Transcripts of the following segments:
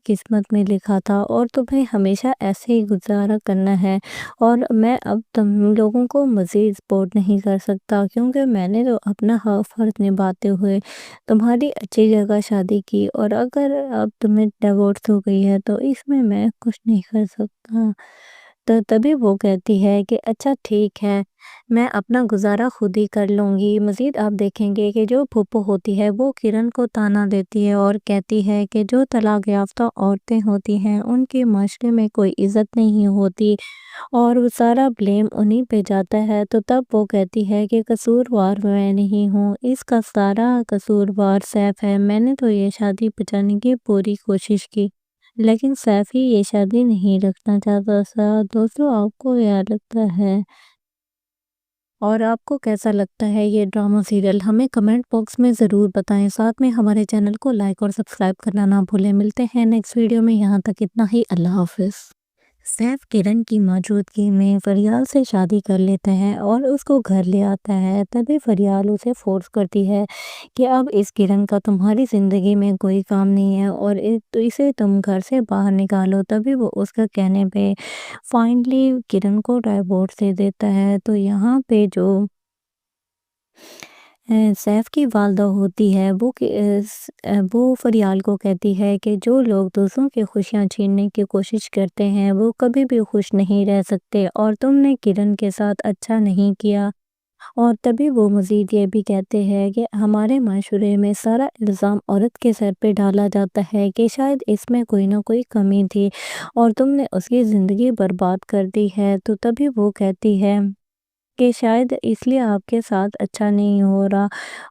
قسمت میں لکھا تھا اور تمہیں ہمیشہ ایسے ہی گزارا کرنا ہے، اور میں اب تم لوگوں کو مزید سپورٹ نہیں کر سکتا، کیونکہ میں نے تو اپنا فرض نبھاتے ہوئے تمہاری اچھی جگہ شادی کی، اور اگر اب تمہیں ڈیورس ہو گئی ہے تو اس میں کچھ نہیں کر سکتا۔ تو تبھی وہ کہتی ہے کہ اچھا ٹھیک ہے، میں اپنا گزارا خود ہی کر لوں گی۔ مزید آپ دیکھیں گے کہ جو پھپھو ہوتی ہے وہ کرن کو طعنہ دیتی ہے اور کہتی ہے کہ جو طلاق یافتہ عورتیں ہوتی ہیں ان کے معاشرے میں کوئی عزت نہیں ہوتی، اور وہ سارا بلیم انہی پہ جاتا ہے۔ تو تب وہ کہتی ہے کہ قصوروار میں نہیں ہوں، اس کا سارا قصوروار سیف ہے۔ میں نے تو یہ شادی بچانے کی پوری کوشش کی، لیکن سیف ہی یہ شادی نہیں رکھنا چاہتا تھا۔ دوستو، آپ کو کیا لگتا ہے اور آپ کو کیسا لگتا ہے یہ ڈرامہ سیریل؟ ہمیں کمنٹ باکس میں ضرور بتائیں، ساتھ میں ہمارے چینل کو لائک اور سبسکرائب کرنا نہ بھولیں۔ ملتے ہیں نیکسٹ ویڈیو میں، یہاں تک اتنا ہی، اللہ حافظ۔ سیف کرن کی موجودگی میں فریال سے شادی کر لیتا ہے اور اس کو گھر لے آتا ہے۔ تبھی فریال اسے فورس کرتی ہے کہ اب اس کرن کا تمہاری زندگی میں کوئی کام نہیں ہے اور اسے تم گھر سے باہر نکالو۔ تبھی وہ اس کا کہنے پہ فائنلی کرن کو ڈائیورس دے دیتا ہے۔ تو یہاں پہ جو سیف کی والدہ ہوتی ہے وہ فریال کو کہتی ہے کہ جو لوگ دوسروں کی خوشیاں چھیننے کی کوشش کرتے ہیں وہ کبھی بھی خوش نہیں رہ سکتے، اور تم نے کرن کے ساتھ اچھا نہیں کیا۔ اور تبھی وہ مزید یہ بھی کہتے ہیں کہ ہمارے معاشرے میں سارا الزام عورت کے سر پہ ڈالا جاتا ہے کہ شاید اس میں کوئی نہ کوئی کمی تھی اور تم نے اس کی زندگی برباد کر دی ہے۔ تو تبھی وہ کہتی ہے کہ شاید اس لیے آپ کے ساتھ اچھا نہیں ہو رہا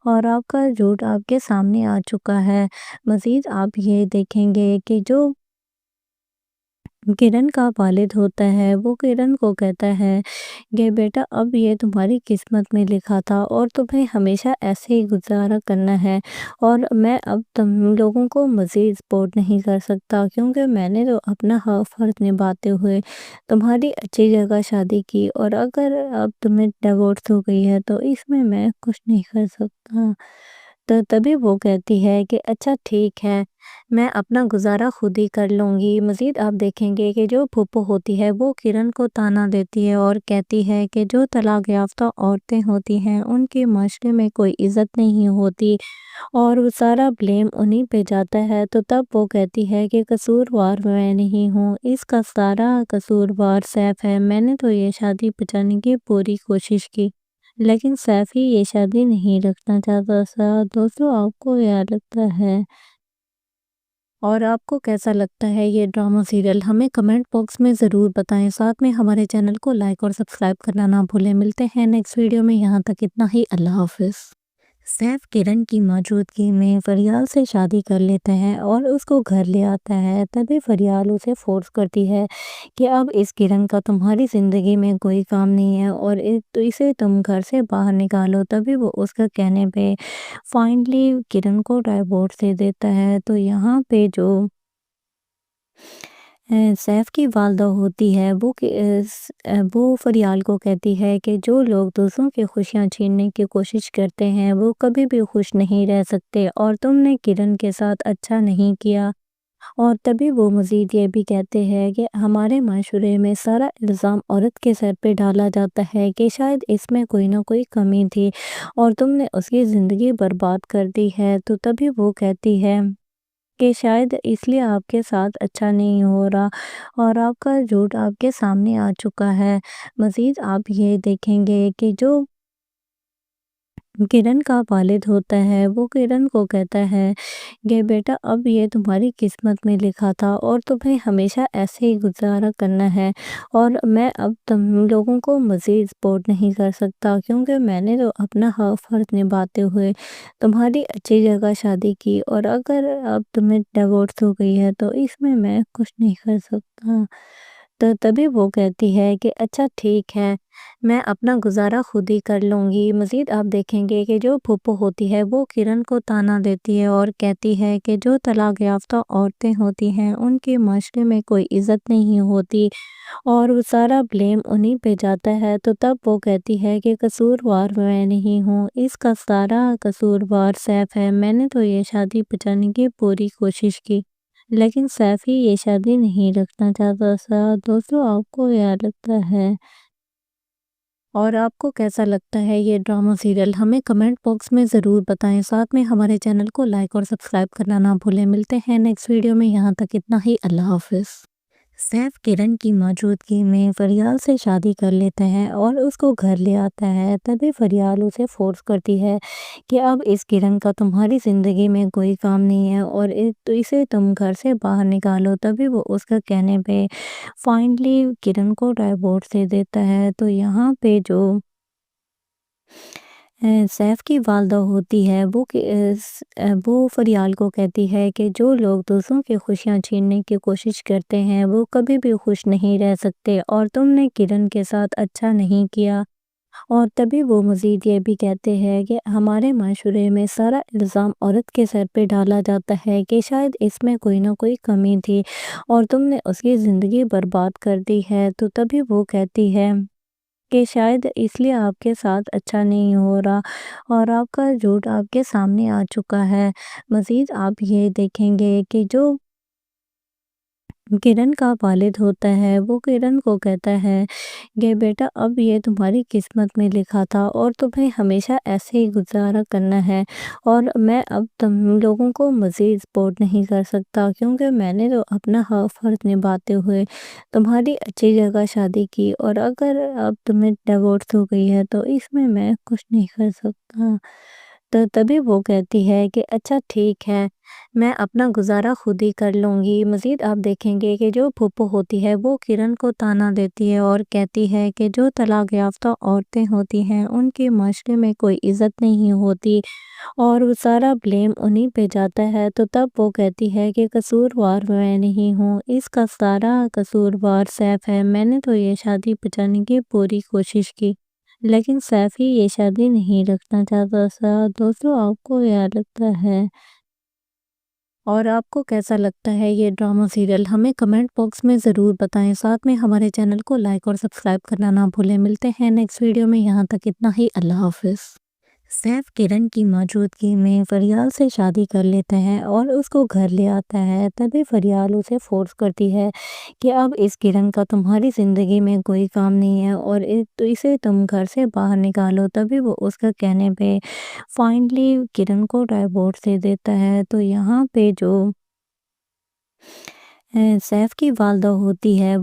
اور آپ کا جھوٹ آپ کے سامنے آ چکا ہے۔ مزید آپ یہ دیکھیں گے کہ جو کرن کا والد ہوتا ہے وہ کرن کو کہتا ہے کہ بیٹا اب یہ تمہاری قسمت میں لکھا تھا اور تمہیں ہمیشہ ایسے ہی گزارا کرنا ہے، اور میں اب تم لوگوں کو مزید سپورٹ نہیں کر سکتا، کیونکہ میں نے تو اپنا فرض نبھاتے ہوئے تمہاری اچھی جگہ شادی کی، اور اگر اب تمہیں ڈیورس ہو گئی ہے تو اس میں کچھ نہیں کر سکتا۔ تو تبھی وہ کہتی ہے کہ اچھا ٹھیک ہے، میں اپنا گزارا خود ہی کر لوں گی۔ مزید آپ دیکھیں گے کہ جو پھپھو ہوتی ہے وہ کرن کو طعنہ دیتی ہے اور کہتی ہے کہ جو طلاق یافتہ عورتیں ہوتی ہیں ان کے معاشرے میں کوئی عزت نہیں ہوتی، اور وہ سارا بلیم انہی پہ جاتا ہے۔ تو تب وہ کہتی ہے کہ قصوروار میں نہیں ہوں، اس کا سارا قصوروار سیف ہے۔ میں نے تو یہ شادی بچانے کی پوری کوشش کی، لیکن سیف ہی یہ شادی نہیں رکھنا چاہتا تھا۔ دوستو، آپ کو کیا لگتا ہے اور آپ کو کیسا لگتا ہے یہ ڈرامہ سیریل؟ ہمیں کمنٹ باکس میں ضرور بتائیں، ساتھ میں ہمارے چینل کو لائک اور سبسکرائب کرنا نہ بھولیں۔ ملتے ہیں نیکسٹ ویڈیو میں، یہاں تک اتنا ہی، اللہ حافظ۔ سیف کرن کی موجودگی میں فریال سے شادی کر لیتا ہے اور اس کو گھر لے آتا ہے۔ تبھی فریال اسے فورس کرتی ہے کہ اب اس کرن کا تمہاری زندگی میں کوئی کام نہیں ہے اور اسے تم گھر سے باہر نکالو۔ تبھی وہ اس کا کہنے پہ فائنلی کرن کو ڈائیورس دے دیتا ہے۔ تو یہاں پہ جو سیف کی والدہ ہوتی ہے وہ فریال کو کہتی ہے کہ جو لوگ دوسروں کی خوشیاں چھیننے کی کوشش کرتے ہیں وہ کبھی بھی خوش نہیں رہ سکتے، اور تم نے کرن کے ساتھ اچھا نہیں کیا۔ اور تبھی وہ مزید یہ بھی کہتے ہیں کہ ہمارے معاشرے میں سارا الزام عورت کے سر پہ ڈالا جاتا ہے کہ شاید اس میں کوئی نہ کوئی کمی تھی اور تم نے اس کی زندگی برباد کر دی ہے۔ تو تبھی وہ کہتی ہے کہ شاید اس لیے آپ کے ساتھ اچھا نہیں ہو رہا اور آپ کا جھوٹ آپ کے سامنے آ چکا ہے۔ مزید آپ یہ دیکھیں گے کہ جو کرن کا والد ہوتا ہے وہ کرن کو کہتا ہے کہ بیٹا اب یہ تمہاری قسمت میں لکھا تھا اور تمہیں ہمیشہ ایسے ہی گزارا کرنا ہے، اور میں اب تم لوگوں کو مزید سپورٹ نہیں کر سکتا، کیونکہ میں نے تو اپنا فرض نبھاتے ہوئے تمہاری اچھی جگہ شادی کی، اور اگر اب تمہیں ڈیورس ہو گئی ہے تو اس میں کچھ نہیں کر سکتا۔ تو تبھی وہ کہتی ہے کہ اچھا ٹھیک ہے، میں اپنا گزارا خود ہی کر لوں گی۔ مزید آپ دیکھیں گے کہ جو پھپھو ہوتی ہے وہ کرن کو طعنہ دیتی ہے اور کہتی ہے کہ جو طلاق یافتہ عورتیں ہوتی ہیں ان کے معاشرے میں کوئی عزت نہیں ہوتی، اور وہ سارا بلیم انہی پہ جاتا ہے۔ تو تب وہ کہتی ہے کہ قصوروار میں نہیں ہوں، اس کا سارا قصوروار سیف ہے۔ میں نے تو یہ شادی بچانے کی پوری کوشش کی، لیکن سیف ہی یہ شادی نہیں رکھنا چاہتا تھا۔ دوستوں، آپ کو کیا لگتا ہے اور آپ کو کیسا لگتا ہے یہ ڈرامہ سیریل؟ ہمیں کمنٹ باکس میں ضرور بتائیں۔ ساتھ میں ہمارے چینل کو لائک اور سبسکرائب کرنا نہ بھولیں۔ ملتے ہیں نیکسٹ ویڈیو میں، یہاں تک اتنا ہی۔ اللہ حافظ۔ سیف کرن کی موجودگی میں فریال سے شادی کر لیتا ہے اور اس کو گھر لے آتا ہے۔ تبھی فریال اسے فورس کرتی ہے کہ اب اس کرن کا تمہاری زندگی میں کوئی کام نہیں ہے اور اسے تم گھر سے باہر نکالو۔ تبھی وہ اس کا کہنے پہ فائنلی کرن کو ڈائیورس دے دیتا ہے۔ تو یہاں پہ جو سیف کی والدہ ہوتی ہے وہ فریال کو کہتی ہے کہ جو لوگ دوسروں کی خوشیاں چھیننے کی کوشش کرتے ہیں وہ کبھی بھی خوش نہیں رہ سکتے، اور تم نے کرن کے ساتھ اچھا نہیں کیا۔ اور تبھی وہ مزید یہ بھی کہتے ہیں کہ ہمارے معاشرے میں سارا الزام عورت کے سر پہ ڈالا جاتا ہے کہ شاید اس میں کوئی نہ کوئی کمی تھی اور تم نے اس کی زندگی برباد کر دی ہے۔ تو تبھی وہ کہتی ہے کہ شاید اس لیے آپ کے ساتھ اچھا نہیں ہو رہا اور آپ کا جھوٹ آپ کے سامنے آ چکا ہے۔ مزید آپ یہ دیکھیں گے کہ جو کرن کا والد ہوتا ہے وہ کرن کو کہتا ہے کہ بیٹا اب یہ تمہاری قسمت میں لکھا تھا اور تمہیں ہمیشہ ایسے ہی گزارا کرنا ہے، اور میں اب تم لوگوں کو مزید سپورٹ نہیں کر سکتا، کیونکہ میں نے تو اپنا فرض نبھاتے ہوئے تمہاری اچھی جگہ شادی کی، اور اگر اب تمہیں ڈیورس ہو گئی ہے تو اس میں کچھ نہیں کر سکتا۔ تو تبھی وہ کہتی ہے کہ اچھا ٹھیک ہے، میں اپنا گزارا خود ہی کر لوں گی۔ مزید آپ دیکھیں گے کہ جو پھوپھو ہوتی ہے وہ کرن کو طعنہ دیتی ہے اور کہتی ہے کہ جو طلاق یافتہ عورتیں ہوتی ہیں ان کے معاشرے میں کوئی عزت نہیں ہوتی، اور وہ سارا بلیم انہی پہ جاتا ہے۔ تو تب وہ کہتی ہے کہ قصوروار میں نہیں ہوں، اس کا سارا قصوروار سیف ہے، میں نے تو یہ شادی بچانے کی پوری کوشش کی، لیکن سیف ہی یہ شادی نہیں رکھنا چاہتا تھا۔ دوستوں، آپ کو کیا لگتا ہے اور آپ کو کیسا لگتا ہے یہ ڈرامہ سیریل؟ ہمیں کمنٹ باکس میں ضرور بتائیں۔ ساتھ میں ہمارے چینل کو لائک اور سبسکرائب کرنا نہ بھولیں۔ ملتے ہیں نیکسٹ ویڈیو میں، یہاں تک اتنا ہی۔ اللہ حافظ۔ سیف کرن کی موجودگی میں فریال سے شادی کر لیتا ہے اور اس کو گھر لے آتا ہے۔ تبھی فریال اسے فورس کرتی ہے کہ اب اس کرن کا تمہاری زندگی میں کوئی کام نہیں ہے اور اسے تم گھر سے باہر نکالو۔ تبھی وہ اس کا کہنے پہ فائنلی کرن کو ڈائیورس دے دیتا ہے۔ تو یہاں پہ جو سیف کی والدہ ہوتی ہے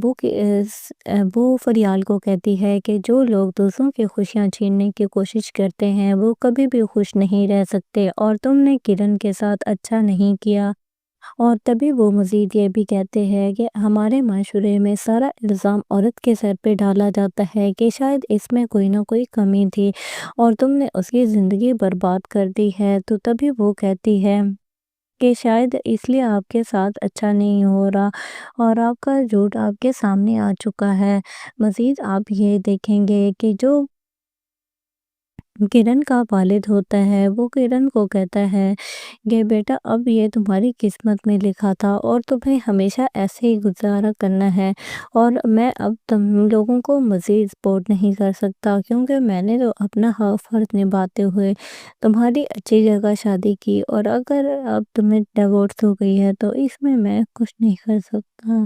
وہ فریال کو کہتی ہے کہ جو لوگ دوسروں کی خوشیاں چھیننے کی کوشش کرتے ہیں وہ کبھی بھی خوش نہیں رہ سکتے، اور تم نے کرن کے ساتھ اچھا نہیں کیا۔ اور تبھی وہ مزید یہ بھی کہتے ہیں کہ ہمارے معاشرے میں سارا الزام عورت کے سر پہ ڈالا جاتا ہے کہ شاید اس میں کوئی نہ کوئی کمی تھی اور تم نے اس کی زندگی برباد کر دی ہے۔ تو تبھی وہ کہتی ہے کہ شاید اس لیے آپ کے ساتھ اچھا نہیں ہو رہا اور آپ کا جھوٹ آپ کے سامنے آ چکا ہے۔ مزید آپ یہ دیکھیں گے کہ جو کرن کا والد ہوتا ہے وہ کرن کو کہتا ہے کہ بیٹا اب یہ تمہاری قسمت میں لکھا تھا اور تمہیں ہمیشہ ایسے ہی گزارا کرنا ہے، اور میں اب تم لوگوں کو مزید سپورٹ نہیں کر سکتا، کیونکہ میں نے تو اپنا فرض نبھاتے ہوئے تمہاری اچھی جگہ شادی کی، اور اگر اب تمہیں ڈیورس ہو گئی ہے تو اس میں کچھ نہیں کر سکتا۔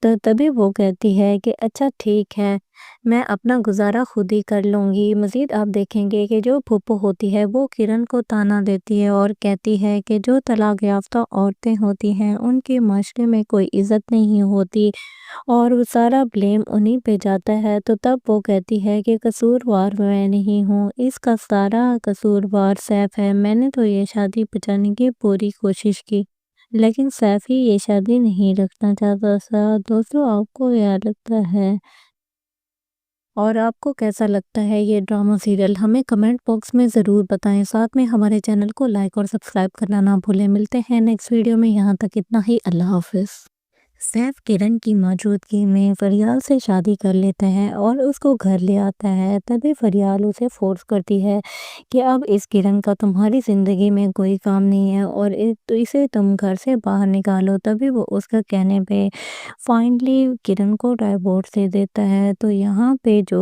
تو تبھی وہ کہتی ہے کہ اچھا ٹھیک ہے، میں اپنا گزارا خود ہی کر لوں گی۔ مزید آپ دیکھیں گے کہ جو پھوپھو ہوتی ہے وہ کرن کو طعنہ دیتی ہے اور کہتی ہے کہ جو طلاق یافتہ عورتیں ہوتی ہیں ان کے معاشرے میں کوئی عزت نہیں ہوتی، اور وہ سارا بلیم انہی پہ جاتا ہے۔ تو تب وہ کہتی ہے کہ قصوروار میں نہیں ہوں، اس کا سارا قصوروار سیف ہے، میں نے تو یہ شادی بچانے کی پوری کوشش کی، لیکن سیف ہی یہ شادی نہیں رکھنا چاہتا تھا۔ دوستوں، آپ کو کیا لگتا ہے اور آپ کو کیسا لگتا ہے یہ ڈرامہ سیریل؟ ہمیں کمنٹ باکس میں ضرور بتائیں۔ ساتھ میں ہمارے چینل کو لائک اور سبسکرائب کرنا نہ بھولیں۔ ملتے ہیں نیکسٹ ویڈیو میں، یہاں تک اتنا ہی۔ اللہ حافظ۔ سیف کرن کی موجودگی میں فریال سے شادی کر لیتا ہے اور اس کو گھر لے آتا ہے۔ تبھی فریال اسے فورس کرتی ہے کہ اب اس کرن کا تمہاری زندگی میں کوئی کام نہیں ہے اور اسے تم گھر سے باہر نکالو۔ تبھی وہ اس کا کہنے پہ فائنلی کرن کو ڈائیورس دے دیتا ہے۔ تو یہاں پہ جو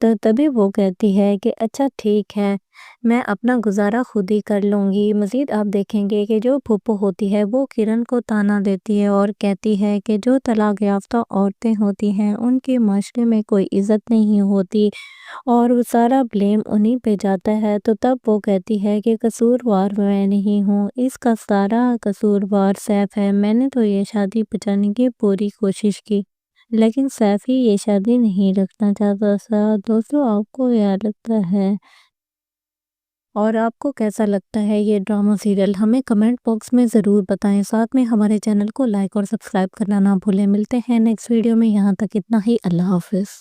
تو تبھی وہ کہتی ہے کہ اچھا ٹھیک ہے، میں اپنا گزارا خود ہی کر لوں گی۔ مزید آپ دیکھیں گے کہ جو پھپھو ہوتی ہے وہ کرن کو طعنہ دیتی ہے اور کہتی ہے کہ جو طلاق یافتہ عورتیں ہوتی ہیں ان کے معاشرے میں کوئی عزت نہیں ہوتی اور وہ سارا بلیم انہی پہ جاتا ہے۔ تو تب وہ کہتی ہے کہ قصوروار میں نہیں ہوں، اس کا سارا قصوروار سیف ہے، میں نے تو یہ شادی بچانے کی پوری کوشش کی لیکن سیف ہی یہ شادی نہیں رکھنا چاہتا تھا۔ دوستو آپ کو کیا لگتا ہے اور آپ کو کیسا لگتا ہے یہ ڈرامہ سیریل؟ ہمیں کمنٹ باکس میں ضرور بتائیں، ساتھ میں ہمارے چینل کو لائک اور سبسکرائب کرنا نہ بھولیں۔ ملتے ہیں نیکسٹ ویڈیو میں، یہاں تک اتنا ہی، اللہ حافظ۔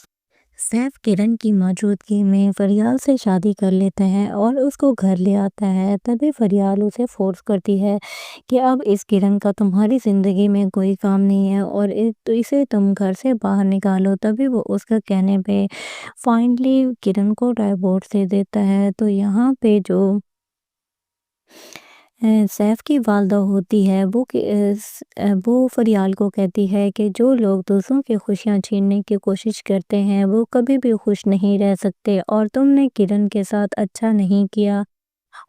سیف کرن کی موجودگی میں فریال سے شادی کر لیتا ہے اور اس کو گھر لے آتا ہے۔ تبھی فریال اسے فورس کرتی ہے کہ اب اس کرن کا تمہاری زندگی میں کوئی کام نہیں ہے اور اسے تم گھر سے باہر نکالو۔ تبھی وہ اس کا کہنے پہ فائنلی کرن کو ڈائیورس دے دیتا ہے۔ تو یہاں پہ جو سیف کی والدہ ہوتی ہے وہ فریال کو کہتی ہے کہ جو لوگ دوسروں کی خوشیاں چھیننے کی کوشش کرتے ہیں وہ کبھی بھی خوش نہیں رہ سکتے اور تم نے کرن کے ساتھ اچھا نہیں کیا۔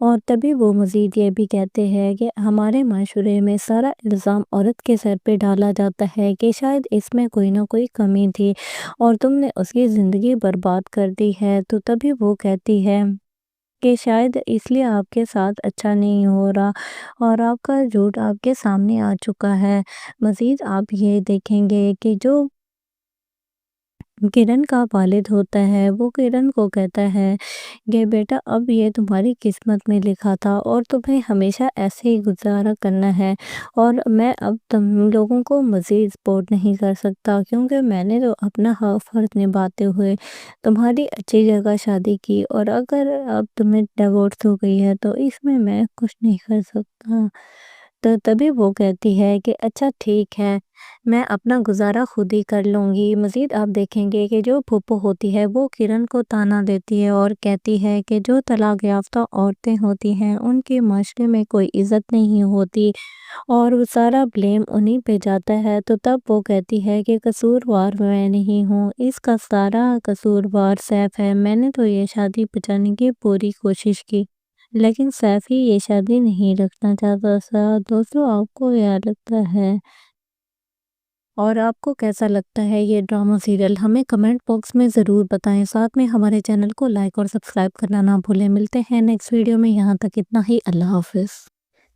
اور تبھی وہ مزید یہ بھی کہتے ہیں کہ ہمارے معاشرے میں سارا الزام عورت کے سر پہ ڈالا جاتا ہے کہ شاید اس میں کوئی نہ کوئی کمی تھی اور تم نے اس کی زندگی برباد کر دی ہے۔ تو تبھی وہ کہتی ہے کہ شاید اس لیے آپ کے ساتھ اچھا نہیں ہو رہا اور آپ کا جھوٹ آپ کے سامنے آ چکا ہے۔ مزید آپ یہ دیکھیں گے کہ جو کرن کا والد ہوتا ہے وہ کرن کو کہتا ہے کہ بیٹا اب یہ تمہاری قسمت میں لکھا تھا اور تمہیں ہمیشہ ایسے ہی گزارا کرنا ہے اور میں اب تم لوگوں کو مزید سپورٹ نہیں کر سکتا کیونکہ میں نے تو اپنا حق فرض نبھاتے ہوئے تمہاری اچھی جگہ شادی کی اور اگر اب تمہیں ڈیورس ہو گئی ہے تو اس میں کچھ نہیں کر سکتا۔ تو تبھی وہ کہتی ہے کہ اچھا ٹھیک ہے، میں اپنا گزارا خود ہی کر لوں گی۔ مزید آپ دیکھیں گے کہ جو پھپھو ہوتی ہے وہ کرن کو طعنہ دیتی ہے اور کہتی ہے کہ جو طلاق یافتہ عورتیں ہوتی ہیں ان کے معاشرے میں کوئی عزت نہیں ہوتی اور وہ سارا بلیم انہی پہ جاتا ہے۔ تو تب وہ کہتی ہے کہ قصوروار میں نہیں ہوں، اس کا سارا قصوروار سیف ہے، میں نے تو یہ شادی بچانے کی پوری کوشش کی لیکن سیف ہی یہ شادی نہیں رکھنا چاہتا تھا۔ دوستو آپ کو کیا لگتا ہے اور آپ کو کیسا لگتا ہے یہ ڈرامہ سیریل؟ ہمیں کمنٹ باکس میں ضرور بتائیں، ساتھ میں ہمارے چینل کو لائک اور سبسکرائب کرنا نہ بھولیں۔ ملتے ہیں نیکسٹ ویڈیو میں، یہاں تک اتنا ہی، اللہ حافظ۔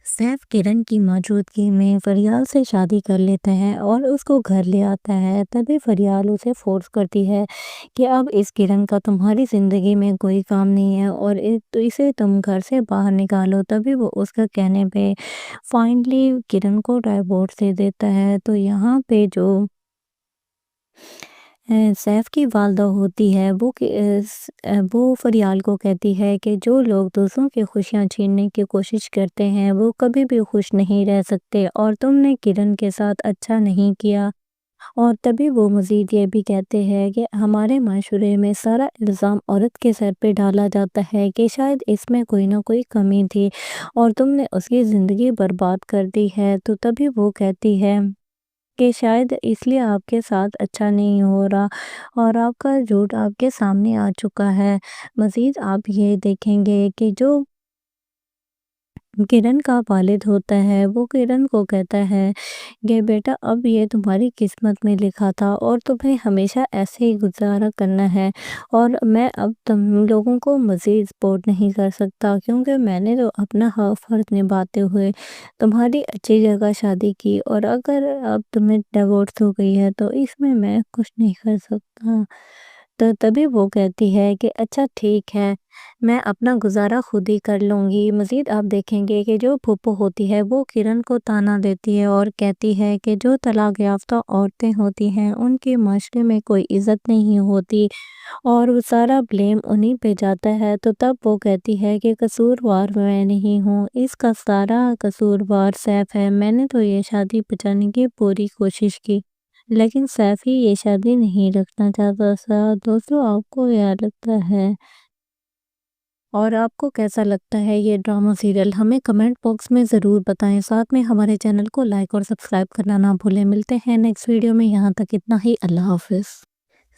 سیف کرن کی موجودگی میں فریال سے شادی کر لیتا ہے اور اس کو گھر لے آتا ہے۔ تبھی فریال اسے فورس کرتی ہے کہ اب اس کرن کا تمہاری زندگی میں کوئی کام نہیں ہے اور اسے تم گھر سے باہر نکالو۔ تبھی وہ اس کا کہنے پہ فائنلی کرن کو ڈائیورس دے دیتا ہے۔ تو یہاں پہ جو سیف کی والدہ ہوتی ہے وہ فریال کو کہتی ہے کہ جو لوگ دوسروں کی خوشیاں چھیننے کی کوشش کرتے ہیں وہ کبھی بھی خوش نہیں رہ سکتے اور تم نے کرن کے ساتھ اچھا نہیں کیا۔ اور تبھی وہ مزید یہ بھی کہتے ہیں کہ ہمارے معاشرے میں سارا الزام عورت کے سر پہ ڈالا جاتا ہے کہ شاید اس میں کوئی نہ کوئی کمی تھی اور تم نے اس کی زندگی برباد کر دی ہے۔ تو تبھی وہ کہتی ہے کہ شاید اس لیے آپ کے ساتھ اچھا نہیں ہو رہا اور آپ کا جھوٹ آپ کے سامنے آ چکا ہے۔ مزید آپ یہ دیکھیں گے کہ جو کرن کا والد ہوتا ہے وہ کرن کو کہتا ہے کہ بیٹا اب یہ تمہاری قسمت میں لکھا تھا اور تمہیں ہمیشہ ایسے ہی گزارا کرنا ہے اور میں اب تم لوگوں کو مزید سپورٹ نہیں کر سکتا کیونکہ میں نے تو اپنا حق فرض نبھاتے ہوئے تمہاری اچھی جگہ شادی کی اور اگر اب تمہیں ڈیورس ہو گئی ہے تو اس میں کچھ نہیں کر سکتا۔ تو تبھی وہ کہتی ہے کہ اچھا ٹھیک ہے، میں اپنا گزارا خود ہی کر لوں گی۔ مزید آپ دیکھیں گے کہ جو پھپھو ہوتی ہے وہ کرن کو طعنہ دیتی ہے اور کہتی ہے کہ جو طلاق یافتہ عورتیں ہوتی ہیں ان کے معاشرے میں کوئی عزت نہیں ہوتی اور وہ سارا بلیم انہی پہ جاتا ہے۔ تو تب وہ کہتی ہے کہ قصوروار میں نہیں ہوں، اس کا سارا قصوروار سیف ہے، میں نے تو یہ شادی بچانے کی پوری کوشش کی لیکن سیف ہی یہ شادی نہیں رکھنا چاہتا تھا۔ دوستو آپ کو کیا لگتا ہے اور آپ کو کیسا لگتا ہے یہ ڈرامہ سیریل؟ ہمیں کمنٹ باکس میں ضرور بتائیں، ساتھ میں ہمارے چینل کو لائک اور سبسکرائب کرنا نہ بھولیں۔ ملتے ہیں نیکسٹ ویڈیو میں، یہاں تک اتنا ہی، اللہ حافظ۔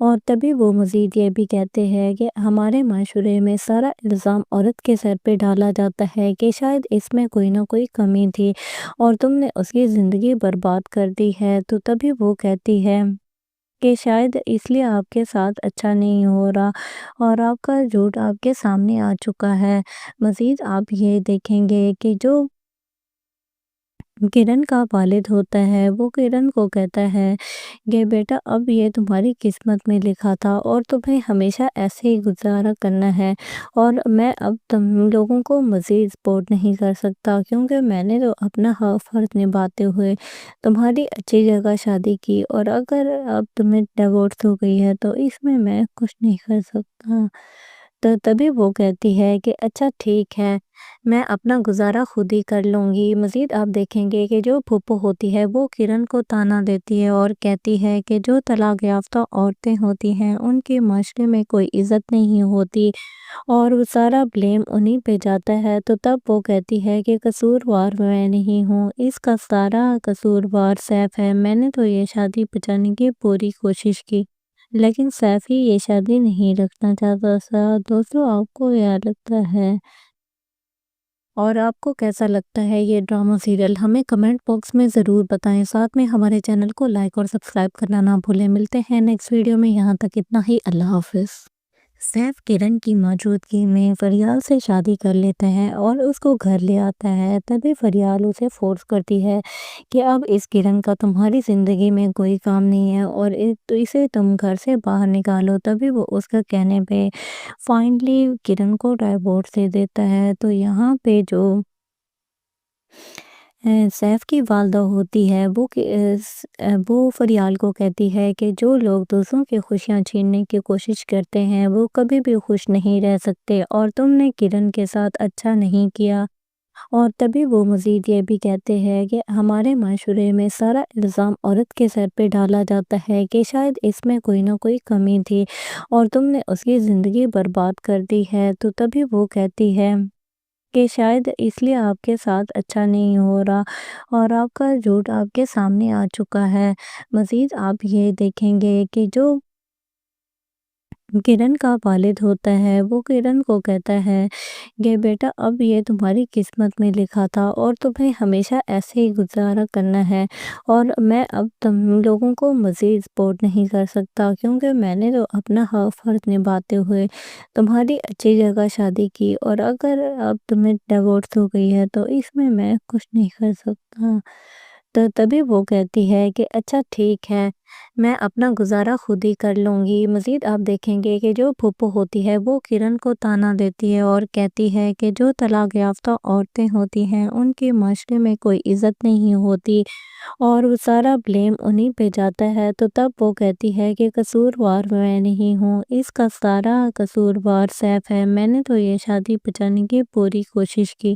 اور تبھی وہ مزید یہ بھی کہتے ہیں کہ ہمارے معاشرے میں سارا الزام عورت کے سر پہ ڈالا جاتا ہے کہ شاید اس میں کوئی نہ کوئی کمی تھی اور تم نے اس کی زندگی برباد کر دی ہے۔ تو تبھی وہ کہتی ہے کہ شاید اس لیے آپ کے ساتھ اچھا نہیں ہو رہا اور آپ کا جھوٹ آپ کے سامنے آ چکا ہے۔ مزید آپ یہ دیکھیں گے کہ جو کرن کا والد ہوتا ہے وہ کرن کو کہتا ہے کہ بیٹا اب یہ تمہاری قسمت میں لکھا تھا اور تمہیں ہمیشہ ایسے ہی گزارا کرنا ہے، اور میں اب تم لوگوں کو مزید سپورٹ نہیں کر سکتا کیونکہ میں نے تو اپنا حق فرض نبھاتے ہوئے تمہاری اچھی جگہ شادی کی، اور اگر اب تمہیں ڈیورس ہو گئی ہے تو اس میں کچھ نہیں کر سکتا۔ تو تبھی وہ کہتی ہے کہ اچھا ٹھیک ہے، میں اپنا گزارا خود ہی کر لوں گی۔ مزید آپ دیکھیں گے کہ جو پھوپھو ہوتی ہے وہ کرن کو طعنہ دیتی ہے اور کہتی ہے کہ جو طلاق یافتہ عورتیں ہوتی ہیں ان کے معاشرے میں کوئی عزت نہیں ہوتی اور وہ سارا بلیم انہی پہ جاتا ہے۔ تو تب وہ کہتی ہے کہ قصوروار میں نہیں ہوں، اس کا سارا قصوروار سیف ہے۔ میں نے تو یہ شادی بچانے کی پوری کوشش کی لیکن سیف ہی یہ شادی نہیں رکھنا چاہتا تھا۔ دوستو آپ کو کیا لگتا ہے اور آپ کو کیسا لگتا ہے یہ ڈرامہ سیریل؟ ہمیں کمنٹ باکس میں ضرور بتائیں، ساتھ میں ہمارے چینل کو لائک اور سبسکرائب کرنا نہ بھولیں۔ ملتے ہیں نیکسٹ ویڈیو میں، یہاں تک اتنا ہی، اللہ حافظ۔ سیف کرن کی موجودگی میں فریال سے شادی کر لیتے ہیں اور اس کو گھر لے آتا ہے۔ تبھی فریال اسے فورس کرتی ہے کہ اب اس کرن کا تمہاری زندگی میں کوئی کام نہیں ہے اور اسے تم گھر سے باہر نکالو۔ تبھی وہ اس کا کہنے پہ فائنلی کرن کو ڈائیورس دے دیتا ہے۔ تو یہاں پہ جو سیف کی والدہ ہوتی ہے وہ فریال کو کہتی ہے کہ جو لوگ دوسروں کی خوشیاں چھیننے کی کوشش کرتے ہیں وہ کبھی بھی خوش نہیں رہ سکتے، اور تم نے کرن کے ساتھ اچھا نہیں کیا۔ اور تبھی وہ مزید یہ بھی کہتے ہیں کہ ہمارے معاشرے میں سارا الزام عورت کے سر پہ ڈالا جاتا ہے کہ شاید اس میں کوئی نہ کوئی کمی تھی اور تم نے اس کی زندگی برباد کر دی ہے۔ تو تبھی وہ کہتی ہے کہ شاید اس لیے آپ کے ساتھ اچھا نہیں ہو رہا اور آپ کا جھوٹ آپ کے سامنے آ چکا ہے۔ مزید آپ یہ دیکھیں گے کہ جو کرن کا والد ہوتا ہے وہ کرن کو کہتا ہے کہ بیٹا اب یہ تمہاری قسمت میں لکھا تھا اور تمہیں ہمیشہ ایسے ہی گزارا کرنا ہے، اور میں اب تم لوگوں کو مزید سپورٹ نہیں کر سکتا کیونکہ میں نے تو اپنا حق فرض نبھاتے ہوئے تمہاری اچھی جگہ شادی کی، اور اگر اب تمہیں ڈیورس ہو گئی ہے تو اس میں کچھ نہیں کر سکتا۔ تو تبھی وہ کہتی ہے کہ اچھا ٹھیک ہے، میں اپنا گزارا خود ہی کر لوں گی۔ مزید آپ دیکھیں گے کہ جو پھوپھو ہوتی ہے وہ کرن کو طعنہ دیتی ہے اور کہتی ہے کہ جو طلاق یافتہ عورتیں ہوتی ہیں ان کے معاشرے میں کوئی عزت نہیں ہوتی اور وہ سارا بلیم انہی پہ جاتا ہے۔ تو تب وہ کہتی ہے کہ قصوروار میں نہیں ہوں، اس کا سارا قصوروار سیف ہے۔ میں نے تو یہ شادی بچانے کی پوری کوشش کی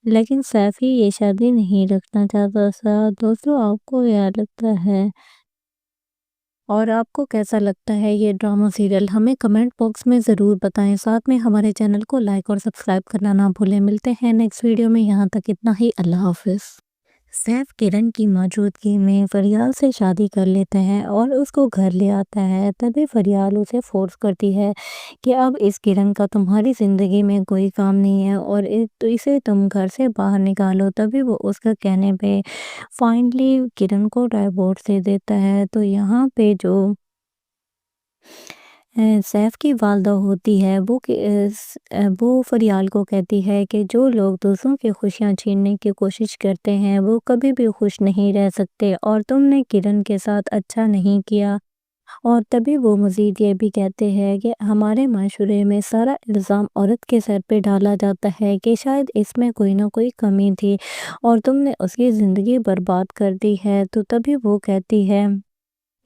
لیکن سیف ہی یہ شادی نہیں رکھنا چاہتا تھا۔ دوستو آپ کو کیا لگتا ہے اور آپ کو کیسا لگتا ہے یہ ڈرامہ سیریل؟ ہمیں کمنٹ باکس میں ضرور بتائیں، ساتھ میں ہمارے چینل کو لائک اور سبسکرائب کرنا نہ بھولیں۔ ملتے ہیں نیکسٹ ویڈیو میں، یہاں تک اتنا ہی، اللہ حافظ۔ سیف کرن کی موجودگی میں فریال سے شادی کر لیتے ہیں اور اس کو گھر لے آتا ہے۔ تبھی فریال اسے فورس کرتی ہے کہ اب اس کرن کا تمہاری زندگی میں کوئی کام نہیں ہے اور اسے تم گھر سے باہر نکالو۔ تبھی وہ اس کا کہنے پہ فائنلی کرن کو ڈائیورس دے دیتا ہے۔ تو یہاں پہ جو سیف کی والدہ ہوتی ہے وہ فریال کو کہتی ہے کہ جو لوگ دوسروں کی خوشیاں چھیننے کی کوشش کرتے ہیں وہ کبھی بھی خوش نہیں رہ سکتے، اور تم نے کرن کے ساتھ اچھا نہیں کیا۔ اور تبھی وہ مزید یہ بھی کہتے ہیں کہ ہمارے معاشرے میں سارا الزام عورت کے سر پہ ڈالا جاتا ہے کہ شاید اس میں کوئی نہ کوئی کمی تھی اور تم نے اس کی زندگی برباد کر دی ہے۔ تو تبھی وہ کہتی ہے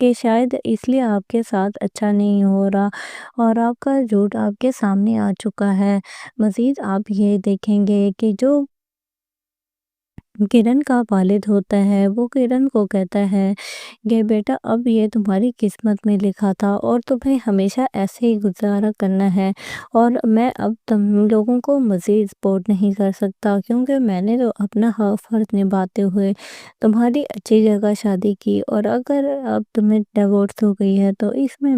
کہ شاید اس لیے آپ کے ساتھ اچھا نہیں ہو رہا اور آپ کا جھوٹ آپ کے سامنے آ چکا ہے۔ مزید آپ یہ دیکھیں گے کہ جو کرن کا والد ہوتا ہے وہ کرن کو کہتا ہے کہ بیٹا اب یہ تمہاری قسمت میں لکھا تھا اور تمہیں ہمیشہ ایسے ہی گزارا کرنا ہے، اور میں اب تم لوگوں کو مزید سپورٹ نہیں کر سکتا کیونکہ میں نے تو اپنا حق فرض نبھاتے ہوئے تمہاری اچھی جگہ شادی کی، اور اگر اب تمہیں ڈیورس ہو گئی ہے تو اس میں